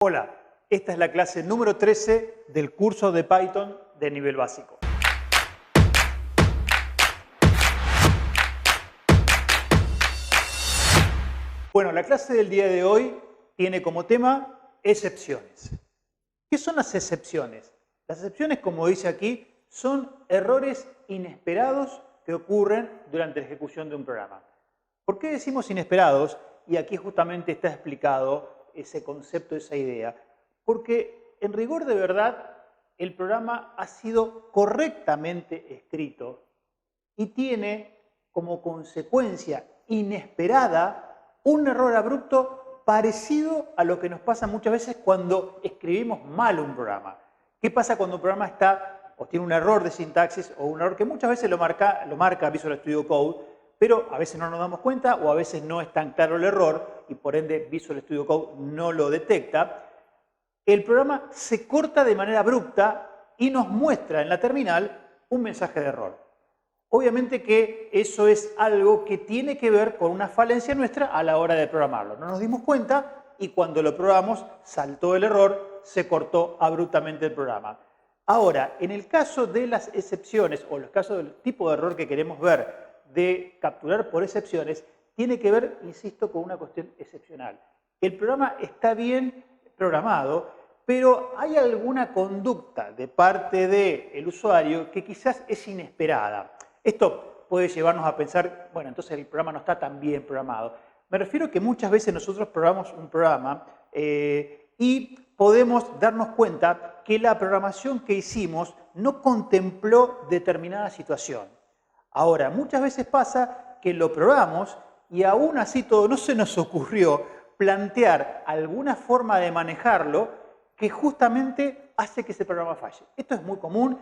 Hola, esta es la clase número 13 del curso de Python de nivel básico. Bueno, la clase del día de hoy tiene como tema excepciones. ¿Qué son las excepciones? Las excepciones, como dice aquí, son errores inesperados que ocurren durante la ejecución de un programa. ¿Por qué decimos inesperados? Y aquí justamente está explicado ese concepto, esa idea. Porque en rigor de verdad, el programa ha sido correctamente escrito y tiene como consecuencia inesperada un error abrupto parecido a lo que nos pasa muchas veces cuando escribimos mal un programa. ¿Qué pasa cuando un programa está o tiene un error de sintaxis o un error que muchas veces lo marca Visual Studio Code, pero a veces no nos damos cuenta o a veces no es tan claro el error y por ende Visual Studio Code no lo detecta? El programa se corta de manera abrupta y nos muestra en la terminal un mensaje de error. Obviamente que eso es algo que tiene que ver con una falencia nuestra a la hora de programarlo. No nos dimos cuenta y cuando lo probamos saltó el error, se cortó abruptamente el programa. Ahora, en el caso de las excepciones o en el caso del tipo de error que queremos ver de capturar por excepciones, tiene que ver, insisto, con una cuestión excepcional. El programa está bien programado, pero hay alguna conducta de parte del usuario que quizás es inesperada. Esto puede llevarnos a pensar, bueno, entonces el programa no está tan bien programado. Me refiero a que muchas veces nosotros programamos un programa y podemos darnos cuenta que la programación que hicimos no contempló determinada situación. Ahora, muchas veces pasa que lo probamos y aún así todo no se nos ocurrió plantear alguna forma de manejarlo que justamente hace que ese programa falle. Esto es muy común,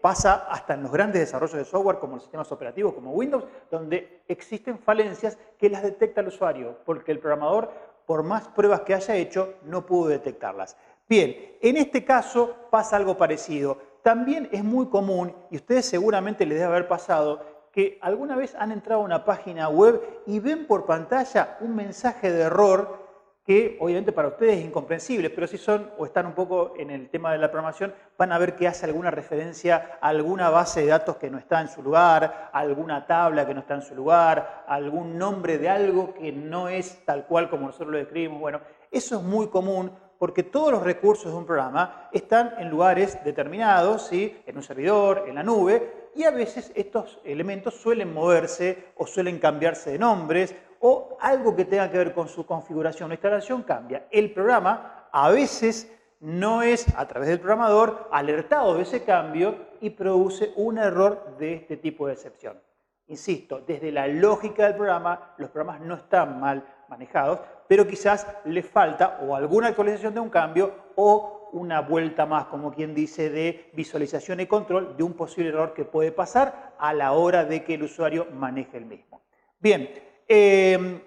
pasa hasta en los grandes desarrollos de software como los sistemas operativos, como Windows, donde existen falencias que las detecta el usuario, porque el programador, por más pruebas que haya hecho, no pudo detectarlas. Bien, en este caso pasa algo parecido. También es muy común, y ustedes seguramente les debe haber pasado, que alguna vez han entrado a una página web y ven por pantalla un mensaje de error que obviamente para ustedes es incomprensible, pero si son o están un poco en el tema de la programación, van a ver que hace alguna referencia a alguna base de datos que no está en su lugar, a alguna tabla que no está en su lugar, a algún nombre de algo que no es tal cual como nosotros lo describimos. Bueno, eso es muy común porque todos los recursos de un programa están en lugares determinados, ¿sí? En un servidor, en la nube, y a veces estos elementos suelen moverse o suelen cambiarse de nombres o algo que tenga que ver con su configuración o instalación cambia. El programa a veces no es, a través del programador, alertado de ese cambio y produce un error de este tipo de excepción. Insisto, desde la lógica del programa, los programas no están mal manejados, pero quizás le falta o alguna actualización de un cambio o una vuelta más, como quien dice, de visualización y control de un posible error que puede pasar a la hora de que el usuario maneje el mismo. Bien, el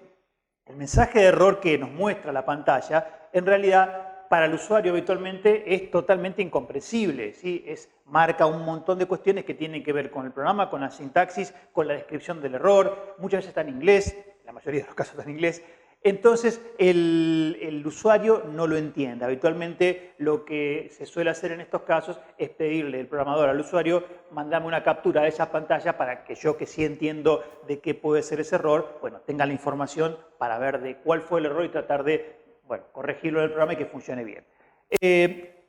mensaje de error que nos muestra la pantalla, en realidad, para el usuario habitualmente es totalmente incomprensible, ¿sí? Marca un montón de cuestiones que tienen que ver con el programa, con la sintaxis, con la descripción del error, muchas veces está en inglés, la mayoría de los casos está en inglés. Entonces, el usuario no lo entiende. Habitualmente, lo que se suele hacer en estos casos es pedirle el programador al usuario, mandame una captura de esa pantalla para que yo, que sí entiendo de qué puede ser ese error, bueno, tenga la información para ver de cuál fue el error y tratar de, bueno, corregirlo en el programa y que funcione bien.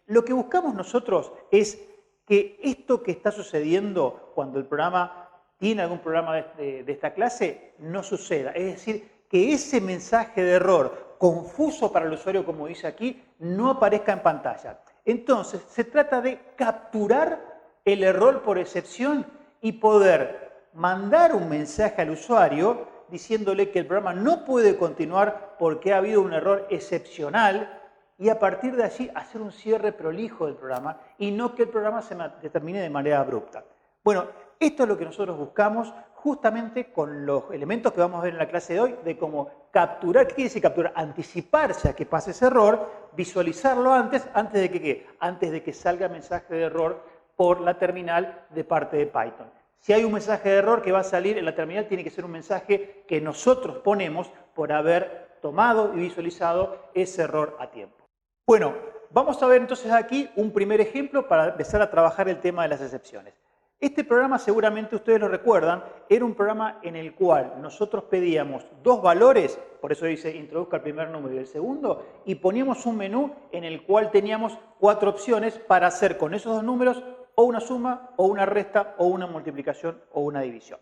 Lo que buscamos nosotros es que esto que está sucediendo cuando el programa tiene algún programa de esta clase no suceda. Es decir, que ese mensaje de error confuso para el usuario, como dice aquí, no aparezca en pantalla. Entonces, se trata de capturar el error por excepción y poder mandar un mensaje al usuario diciéndole que el programa no puede continuar porque ha habido un error excepcional y a partir de allí hacer un cierre prolijo del programa y no que el programa se termine de manera abrupta. Bueno, esto es lo que nosotros buscamos justamente con los elementos que vamos a ver en la clase de hoy, de cómo capturar, ¿qué quiere decir capturar? Anticiparse a que pase ese error, visualizarlo antes de que ¿qué? Antes de que salga mensaje de error por la terminal de parte de Python. Si hay un mensaje de error que va a salir en la terminal, tiene que ser un mensaje que nosotros ponemos por haber tomado y visualizado ese error a tiempo. Bueno, vamos a ver entonces aquí un primer ejemplo para empezar a trabajar el tema de las excepciones. Este programa, seguramente ustedes lo recuerdan, era un programa en el cual nosotros pedíamos dos valores, por eso dice introduzca el primer número y el segundo, y poníamos un menú en el cual teníamos 4 opciones para hacer con esos dos números o una suma, o una resta, o una multiplicación, o una división.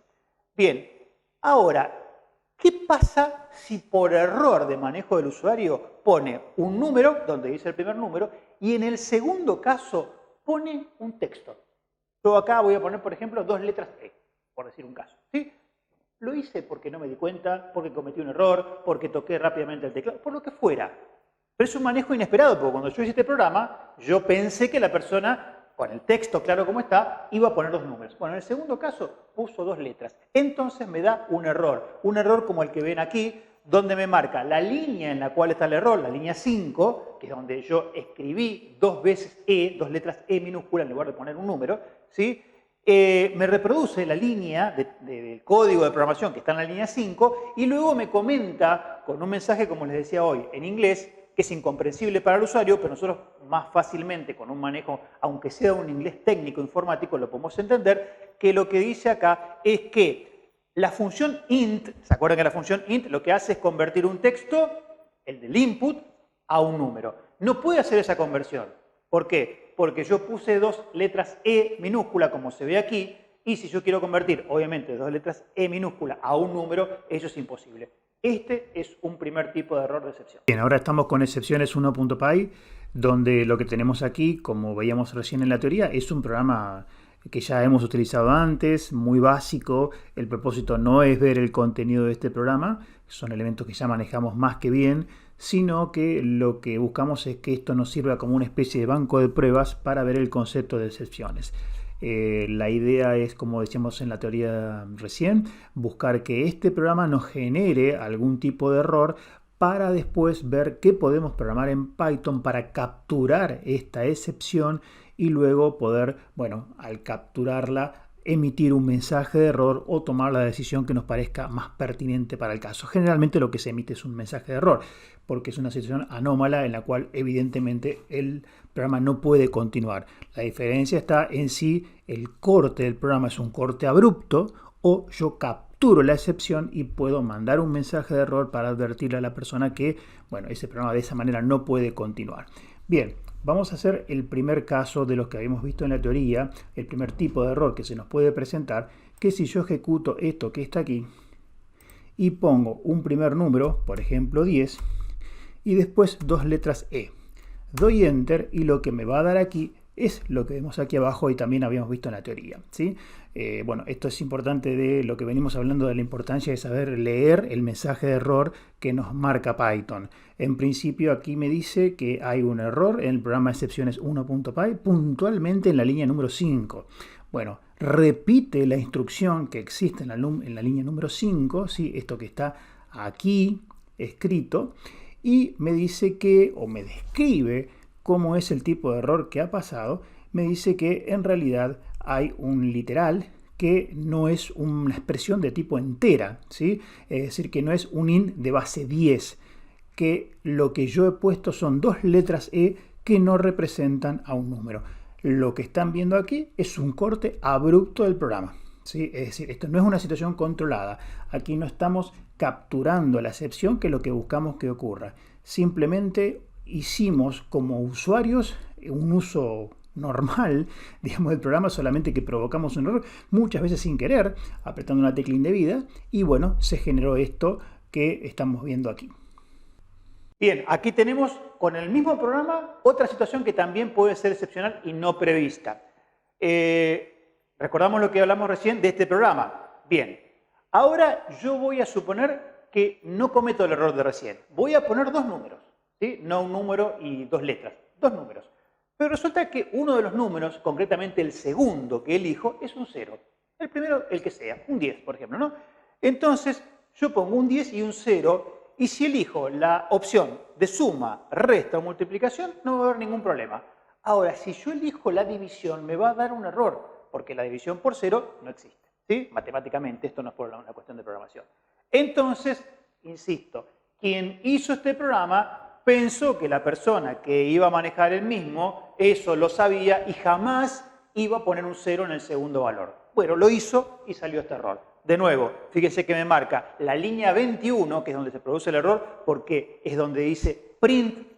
Bien, ahora, ¿qué pasa si por error de manejo del usuario pone un número, donde dice el primer número, y en el segundo caso pone un texto? Yo acá voy a poner, por ejemplo, 2 letras E, por decir un caso. ¿Sí? Lo hice porque no me di cuenta, porque cometí un error, porque toqué rápidamente el teclado, por lo que fuera. Pero es un manejo inesperado, porque cuando yo hice este programa, yo pensé que la persona, con el texto claro como está, iba a poner 2 números. Bueno, en el segundo caso puso 2 letras. Entonces me da un error como el que ven aquí, donde me marca la línea en la cual está el error, la línea 5, que es donde yo escribí 2 veces E, 2 letras E minúsculas en lugar de poner un número, ¿sí? Me reproduce la línea del código de programación que está en la línea 5 y luego me comenta con un mensaje, como les decía hoy, en inglés, que es incomprensible para el usuario, pero nosotros más fácilmente con un manejo, aunque sea un inglés técnico informático, lo podemos entender, que lo que dice acá es que la función int, ¿se acuerdan que la función int lo que hace es convertir un texto, el del input, a un número? No puede hacer esa conversión. ¿Por qué? Porque yo puse 2 letras E minúscula, como se ve aquí, y si yo quiero convertir, obviamente, 2 letras E minúscula a un número, eso es imposible. Este es un primer tipo de error de excepción. Bien, ahora estamos con excepciones 1.py, donde lo que tenemos aquí, como veíamos recién en la teoría, es un programa que ya hemos utilizado antes, muy básico. El propósito no es ver el contenido de este programa, son elementos que ya manejamos más que bien, sino que lo que buscamos es que esto nos sirva como una especie de banco de pruebas para ver el concepto de excepciones. La idea es, como decíamos en la teoría recién, buscar que este programa nos genere algún tipo de error para después ver qué podemos programar en Python para capturar esta excepción y luego poder, bueno, al capturarla, emitir un mensaje de error o tomar la decisión que nos parezca más pertinente para el caso. Generalmente lo que se emite es un mensaje de error, porque es una situación anómala en la cual evidentemente el programa no puede continuar. La diferencia está en si el corte del programa es un corte abrupto o yo capturo la excepción y puedo mandar un mensaje de error para advertirle a la persona que, bueno, ese programa de esa manera no puede continuar. Bien, vamos a hacer el primer caso de los que habíamos visto en la teoría, el primer tipo de error que se nos puede presentar, que si yo ejecuto esto que está aquí y pongo un primer número, por ejemplo 10, y después 2 letras E. Doy Enter y lo que me va a dar aquí es lo que vemos aquí abajo y también habíamos visto en la teoría, ¿sí? Bueno, esto es importante de lo que venimos hablando de la importancia de saber leer el mensaje de error que nos marca Python. En principio aquí me dice que hay un error en el programa excepciones 1.py puntualmente en la línea número 5. Bueno, repite la instrucción que existe en la línea número 5, ¿sí? Esto que está aquí escrito, y me dice que, o me describe cómo es el tipo de error que ha pasado. Me dice que en realidad hay un literal que no es una expresión de tipo entera, ¿sí? Es decir, que no es un int de base 10, que lo que yo he puesto son 2 letras E que no representan a un número. Lo que están viendo aquí es un corte abrupto del programa, ¿sí? Es decir, esto no es una situación controlada. Aquí no estamos capturando la excepción, que es lo que buscamos que ocurra. Simplemente hicimos como usuarios un uso normal, digamos, del programa, solamente que provocamos un error, muchas veces sin querer, apretando una tecla indebida, y bueno, se generó esto que estamos viendo aquí. Bien, aquí tenemos con el mismo programa otra situación que también puede ser excepcional y no prevista. Recordamos lo que hablamos recién de este programa. Bien, ahora yo voy a suponer que no cometo el error de recién. Voy a poner 2 números, ¿sí? No un número y 2 letras, 2 números. Pero resulta que uno de los números, concretamente el segundo que elijo, es un 0. El primero, el que sea, un 10, por ejemplo, ¿no? Entonces, yo pongo un 10 y un 0, y si elijo la opción de suma, resta o multiplicación, no va a haber ningún problema. Ahora, si yo elijo la división, me va a dar un error, porque la división por 0 no existe, ¿sí? Matemáticamente, esto no es por una cuestión de programación. Entonces, insisto, quien hizo este programa pensó que la persona que iba a manejar el mismo, eso lo sabía y jamás iba a poner un 0 en el segundo valor. Bueno, lo hizo y salió este error. De nuevo, fíjense que me marca la línea 21, que es donde se produce el error, porque es donde dice print,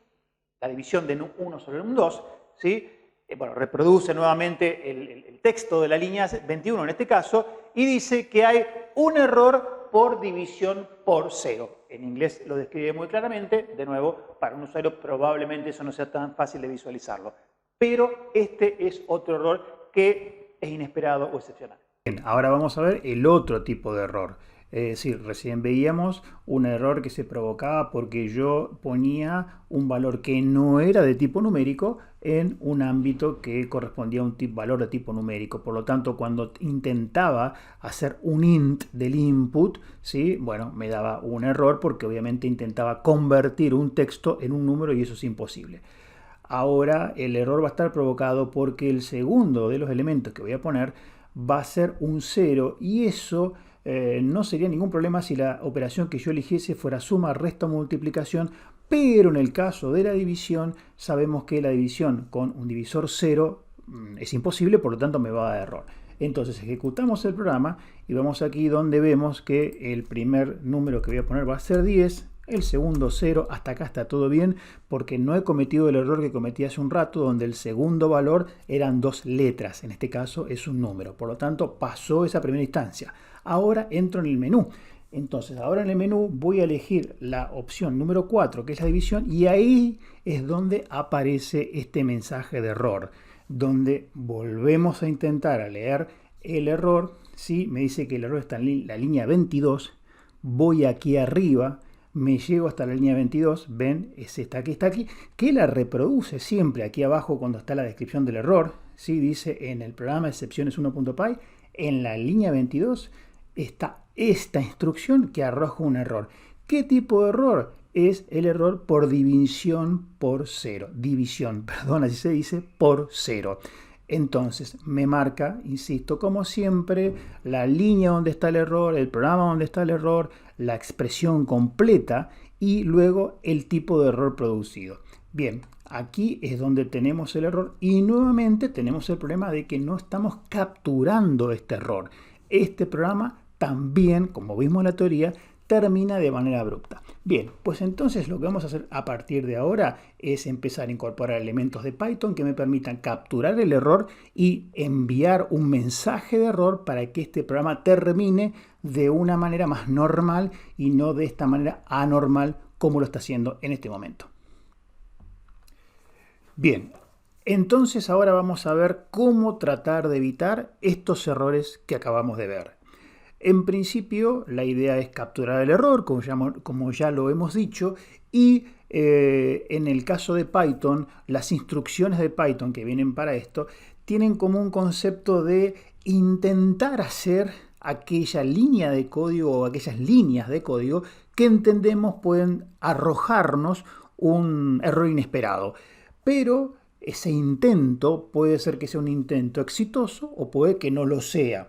la división de 1 sobre 2, ¿sí? Bueno, reproduce nuevamente el texto de la línea 21 en este caso, y dice que hay un error por división por 0. En inglés lo describe muy claramente. De nuevo, para un usuario probablemente eso no sea tan fácil de visualizarlo. Pero este es otro error que es inesperado o excepcional. Bien, ahora vamos a ver el otro tipo de error. Es decir, recién veíamos un error que se provocaba porque yo ponía un valor que no era de tipo numérico en un ámbito que correspondía a un valor de tipo numérico. Por lo tanto, cuando intentaba hacer un int del input, ¿sí? Bueno, me daba un error porque obviamente intentaba convertir un texto en un número y eso es imposible. Ahora el error va a estar provocado porque el segundo de los elementos que voy a poner va a ser un 0 y eso no sería ningún problema si la operación que yo eligiese fuera suma, resta o multiplicación, pero en el caso de la división sabemos que la división con un divisor 0 es imposible, por lo tanto me va a dar error. Entonces ejecutamos el programa y vamos aquí donde vemos que el primer número que voy a poner va a ser 10, el segundo 0, hasta acá está todo bien porque no he cometido el error que cometí hace un rato donde el segundo valor eran 2 letras, en este caso es un número, por lo tanto pasó esa primera instancia. Ahora entro en el menú. Entonces ahora en el menú voy a elegir la opción número 4 que es la división y ahí es donde aparece este mensaje de error, donde volvemos a intentar a leer el error. ¿Sí? Me dice que el error está en la línea 22, voy aquí arriba, me llego hasta la línea 22, ven, es esta que está aquí, que la reproduce siempre aquí abajo cuando está la descripción del error. ¿Sí? Dice en el programa excepciones1.py, en la línea 22 está esta instrucción que arroja un error. ¿Qué tipo de error? Es el error por división por 0. División, perdón, así se dice, por 0. Entonces me marca, insisto, como siempre, la línea donde está el error, el programa donde está el error, la expresión completa y luego el tipo de error producido. Bien, aquí es donde tenemos el error y nuevamente tenemos el problema de que no estamos capturando este error. Este programa también, como vimos en la teoría, termina de manera abrupta. Bien, pues entonces lo que vamos a hacer a partir de ahora es empezar a incorporar elementos de Python que me permitan capturar el error y enviar un mensaje de error para que este programa termine de una manera más normal y no de esta manera anormal como lo está haciendo en este momento. Bien, entonces ahora vamos a ver cómo tratar de evitar estos errores que acabamos de ver. En principio, la idea es capturar el error, como ya lo hemos dicho, y en el caso de Python, las instrucciones de Python que vienen para esto tienen como un concepto de intentar hacer aquella línea de código o aquellas líneas de código que entendemos pueden arrojarnos un error inesperado. Pero ese intento puede ser que sea un intento exitoso o puede que no lo sea.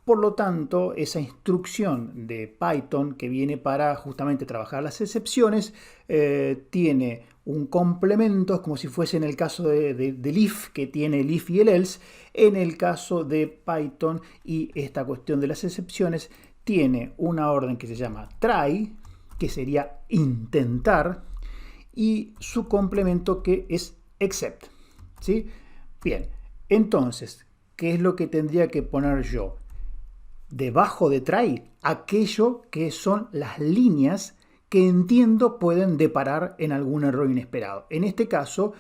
Por lo tanto, esa instrucción de Python que viene para justamente trabajar las excepciones tiene un complemento, es como si fuese en el caso del if, que tiene el if y el else. En el caso de Python y esta cuestión de las excepciones, tiene una orden que se llama try, que sería intentar, y su complemento que es except. ¿Sí? Bien, entonces, ¿qué es lo que tendría que poner yo? Debajo de try, aquello que son las líneas que entiendo pueden deparar en algún error inesperado. En este caso,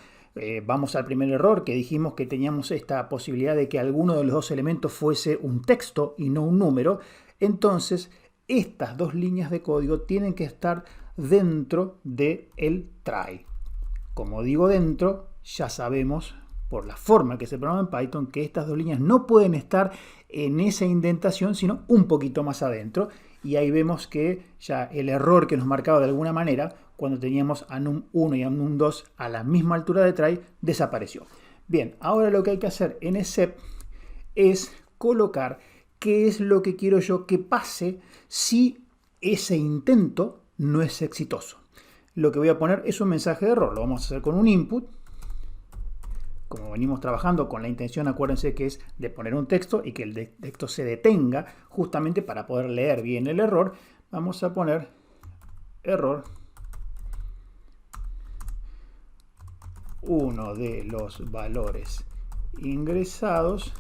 vamos al primer error que dijimos que teníamos esta posibilidad de que alguno de los dos elementos fuese un texto y no un número. Entonces, estas dos líneas de código tienen que estar dentro del try. Como digo dentro, ya sabemos por la forma que se programa en Python que estas dos líneas no pueden estar en esa indentación, sino un poquito más adentro. Y ahí vemos que ya el error que nos marcaba de alguna manera, cuando teníamos a num1 y a num2 a la misma altura de try, desapareció. Bien, ahora lo que hay que hacer en except es colocar qué es lo que quiero yo que pase si ese intento no es exitoso. lo que voy a poner es un mensaje de error. Lo vamos a hacer con un input. Como venimos trabajando con la intención, acuérdense que es de poner un texto y que el texto se detenga justamente para poder leer bien el error. Vamos a poner error. Uno de los valores ingresados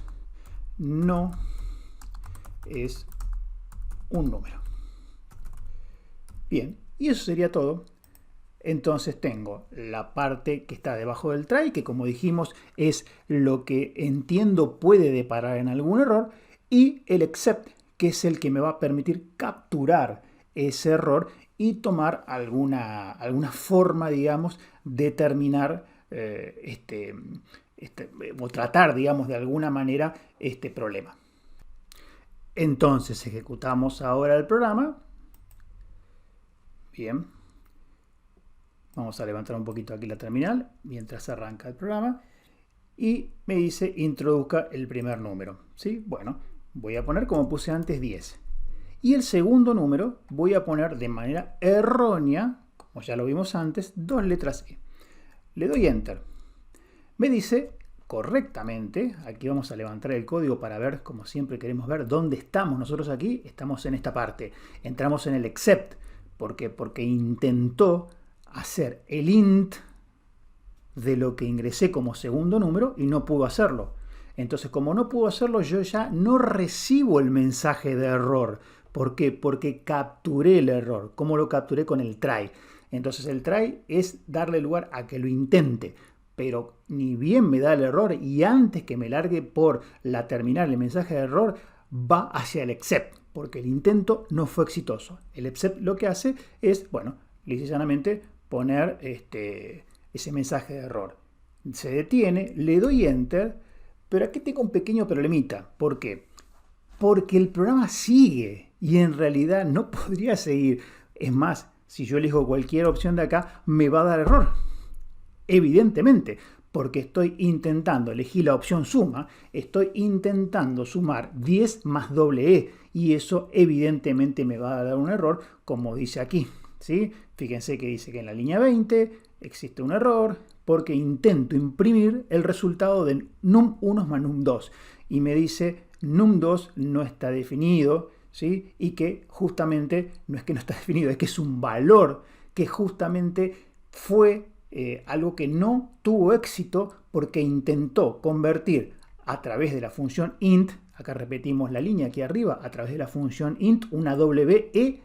no es un número. Bien, y eso sería todo. Entonces tengo la parte que está debajo del try, que como dijimos es lo que entiendo puede deparar en algún error, y el except, que es el que me va a permitir capturar ese error y tomar alguna forma, digamos, de terminar o tratar, digamos, de alguna manera este problema. Entonces ejecutamos ahora el programa. Bien. Vamos a levantar un poquito aquí la terminal mientras arranca el programa. Y me dice introduzca el primer número. ¿Sí? Bueno, voy a poner como puse antes 10. Y el segundo número voy a poner de manera errónea, como ya lo vimos antes, 2 letras E. Le doy Enter. Me dice correctamente, aquí vamos a levantar el código para ver, como siempre queremos ver, dónde estamos nosotros aquí. Estamos en esta parte. Entramos en el except. ¿Por qué? Porque intentó hacer el int de lo que ingresé como segundo número y no pudo hacerlo. Entonces, como no pudo hacerlo, yo ya no recibo el mensaje de error. ¿Por qué? Porque capturé el error. ¿Cómo lo capturé? Con el try. Entonces, el try es darle lugar a que lo intente. Pero ni bien me da el error y antes que me largue por la terminal el mensaje de error, va hacia el except, porque el intento no fue exitoso. El except lo que hace es, bueno, lisa y llanamente poner ese mensaje de error. Se detiene, le doy Enter, pero aquí tengo un pequeño problemita. ¿Por qué? Porque el programa sigue y en realidad no podría seguir. Es más, si yo elijo cualquier opción de acá, me va a dar error. Evidentemente, porque estoy intentando, elegí la opción suma, estoy intentando sumar 10 más doble E y eso evidentemente me va a dar un error, como dice aquí. ¿Sí? Fíjense que dice que en la línea 20 existe un error porque intento imprimir el resultado de num1 más num2 y me dice num2 no está definido, ¿sí? Y que justamente no es que no está definido, es que es un valor que justamente fue algo que no tuvo éxito porque intentó convertir a través de la función int, acá repetimos la línea aquí arriba, a través de la función int, una doble E,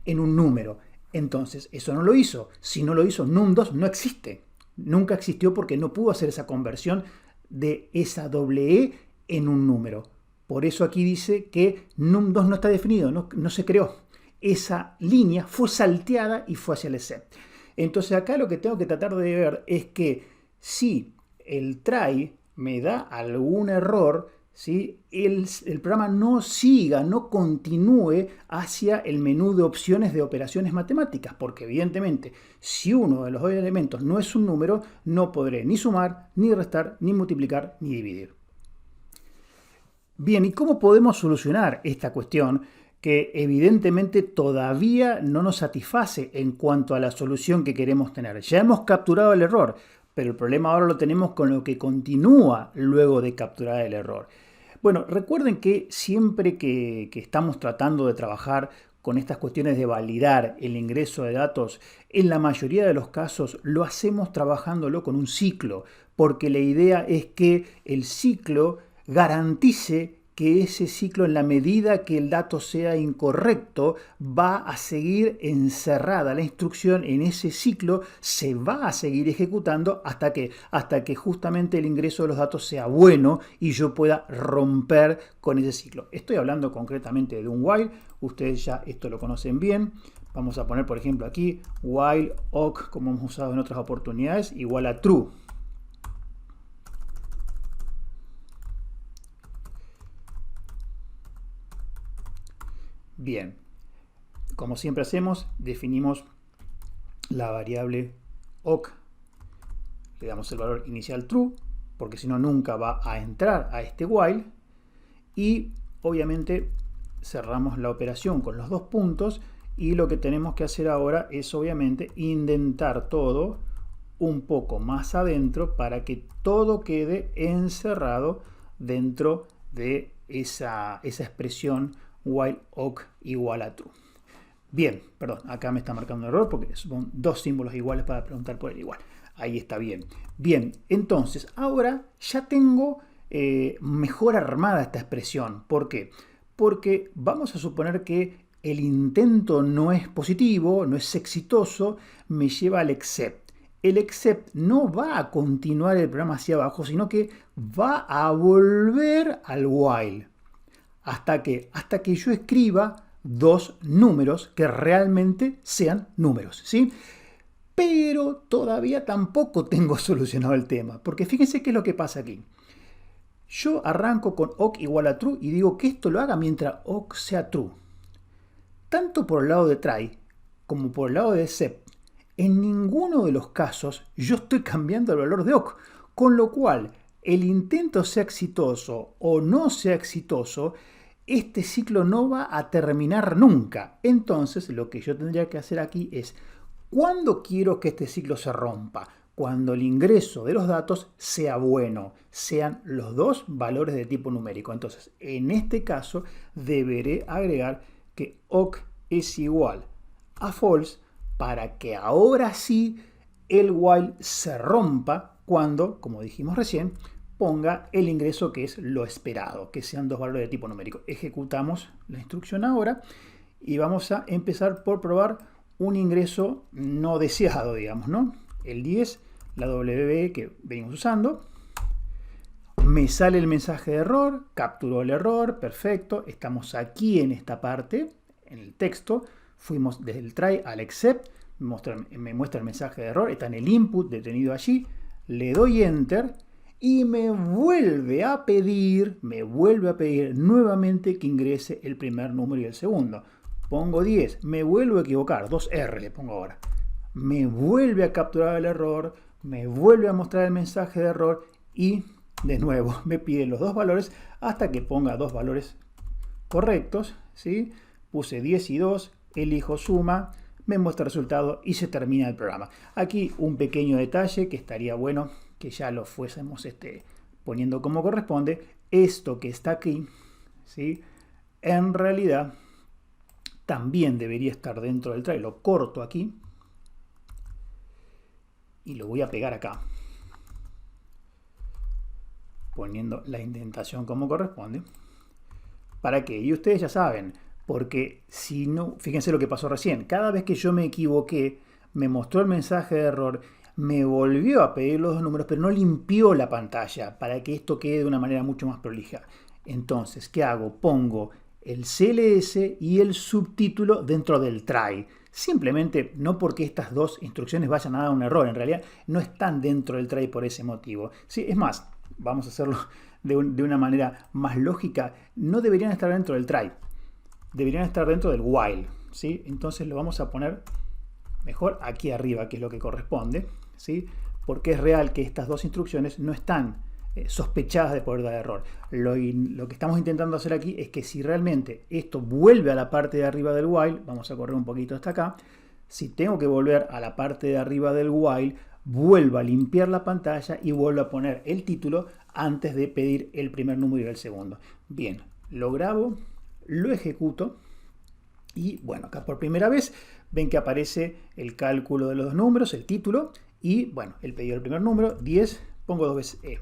en un número. Entonces, eso no lo hizo. Si no lo hizo, num2 no existe. Nunca existió porque no pudo hacer esa conversión de esa doble E en un número. Por eso aquí dice que num2 no está definido, no se creó. Esa línea fue salteada y fue hacia el except. Entonces acá lo que tengo que tratar de ver es que si el try me da algún error, ¿sí? el programa no siga, no continúe hacia el menú de opciones de operaciones matemáticas, porque evidentemente si uno de los dos elementos no es un número, no podré ni sumar, ni restar, ni multiplicar, ni dividir. Bien, ¿y cómo podemos solucionar esta cuestión que evidentemente todavía no nos satisface en cuanto a la solución que queremos tener? Ya hemos capturado el error, pero el problema ahora lo tenemos con lo que continúa luego de capturar el error. Bueno, recuerden que siempre que estamos tratando de trabajar con estas cuestiones de validar el ingreso de datos, en la mayoría de los casos lo hacemos trabajándolo con un ciclo, porque la idea es que el ciclo garantice que ese ciclo, en la medida que el dato sea incorrecto, va a seguir encerrada la instrucción en ese ciclo, se va a seguir ejecutando hasta que justamente el ingreso de los datos sea bueno y yo pueda romper con ese ciclo. Estoy hablando concretamente de un while, ustedes ya esto lo conocen bien. Vamos a poner, por ejemplo, aquí while awk, como hemos usado en otras oportunidades, igual a true. Bien, como siempre hacemos, definimos la variable awk, le damos el valor inicial true, porque si no nunca va a entrar a este while, y obviamente cerramos la operación con los dos puntos Y lo que tenemos que hacer ahora es obviamente indentar todo un poco más adentro para que todo quede encerrado dentro de esa expresión while awk igual a true. Bien, perdón, acá me está marcando un error porque son dos símbolos iguales para preguntar por el igual. Ahí está bien. Bien, entonces ahora ya tengo mejor armada esta expresión. ¿Por qué? Porque vamos a suponer que el intento no es positivo, no es exitoso, me lleva al except. El except no va a continuar el programa hacia abajo, sino que va a volver al while. ¿Hasta qué? Hasta que yo escriba dos números que realmente sean números, ¿sí? Pero todavía tampoco tengo solucionado el tema, porque fíjense qué es lo que pasa aquí. Yo arranco con awk igual a true y digo que esto lo haga mientras awk sea true. Tanto por el lado de try como por el lado de except, en ninguno de los casos yo estoy cambiando el valor de awk, con lo cual el intento sea exitoso o no sea exitoso, este ciclo no va a terminar nunca. Entonces lo que yo tendría que hacer aquí es, ¿cuándo quiero que este ciclo se rompa? Cuando el ingreso de los datos sea bueno, sean los dos valores de tipo numérico. Entonces, en este caso, deberé agregar que awk es igual a false para que ahora sí el while se rompa cuando, como dijimos recién, ponga el ingreso que es lo esperado, que sean dos valores de tipo numérico. Ejecutamos la instrucción ahora y vamos a empezar por probar un ingreso no deseado, digamos, ¿no? El 10, la WB que venimos usando. Me sale el mensaje de error, capturó el error, perfecto. Estamos aquí en esta parte, en el texto. Fuimos desde el try al except, me muestra el mensaje de error, está en el input detenido allí. Le doy enter y me vuelve a pedir nuevamente que ingrese el primer número y el segundo. Pongo 10, me vuelvo a equivocar, 2R le pongo ahora. Me vuelve a capturar el error, me vuelve a mostrar el mensaje de error y de nuevo me pide los dos valores hasta que ponga dos valores correctos, ¿sí? Puse 10 y 2, elijo suma, me muestra el resultado y se termina el programa. Aquí un pequeño detalle que estaría bueno que ya lo fuésemos poniendo como corresponde. Esto que está aquí, ¿sí? En realidad también debería estar dentro del try. Lo corto aquí y lo voy a pegar acá, poniendo la indentación como corresponde. ¿Para qué? Y ustedes ya saben, porque si no, fíjense lo que pasó recién. Cada vez que yo me equivoqué, me mostró el mensaje de error, me volvió a pedir los dos números, pero no limpió la pantalla para que esto quede de una manera mucho más prolija. Entonces, ¿qué hago? Pongo el CLS y el subtítulo dentro del try. Simplemente no porque estas dos instrucciones vayan a dar un error, en realidad no están dentro del try por ese motivo. Sí, es más, vamos a hacerlo de una manera más lógica, no deberían estar dentro del try, deberían estar dentro del while, ¿sí? Entonces lo vamos a poner mejor aquí arriba, que es lo que corresponde, ¿sí? Porque es real que estas dos instrucciones no están sospechadas de poder dar error. Lo que estamos intentando hacer aquí es que si realmente esto vuelve a la parte de arriba del while, vamos a correr un poquito hasta acá, si tengo que volver a la parte de arriba del while, vuelvo a limpiar la pantalla y vuelvo a poner el título antes de pedir el primer número y el segundo. Bien, lo grabo, lo ejecuto y bueno, acá por primera vez ven que aparece el cálculo de los dos números, el título y bueno, el pedido del primer número, 10, pongo dos veces E.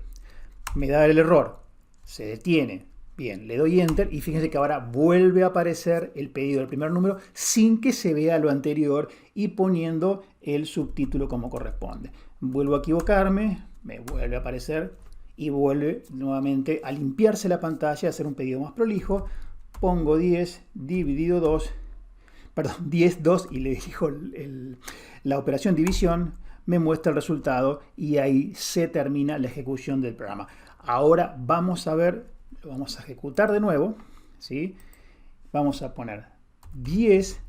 Me da el error, se detiene, bien, le doy enter y fíjense que ahora vuelve a aparecer el pedido del primer número sin que se vea lo anterior y poniendo el subtítulo como corresponde. Vuelvo a equivocarme, me vuelve a aparecer y vuelve nuevamente a limpiarse la pantalla, a hacer un pedido más prolijo. Pongo 10 dividido 2, perdón, 10, 2 y le elijo la operación división, me muestra el resultado y ahí se termina la ejecución del programa. Ahora vamos a ver, lo vamos a ejecutar de nuevo, ¿sí? Vamos a poner 10,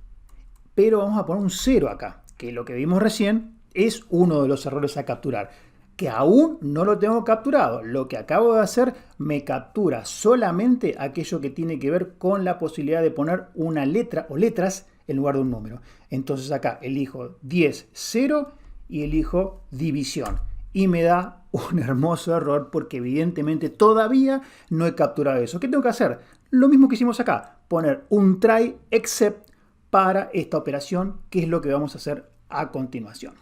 pero vamos a poner un 0 acá, que lo que vimos recién es uno de los errores a capturar, que aún no lo tengo capturado. Lo que acabo de hacer me captura solamente aquello que tiene que ver con la posibilidad de poner una letra o letras en lugar de un número. Entonces acá elijo 10, 0 y elijo división. Y me da un hermoso error porque evidentemente todavía no he capturado eso. ¿Qué tengo que hacer? Lo mismo que hicimos acá, poner un try except para esta operación, que es lo que vamos a hacer a continuación.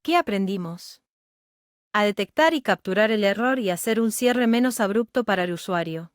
¿Qué aprendimos? A detectar y capturar el error y hacer un cierre menos abrupto para el usuario.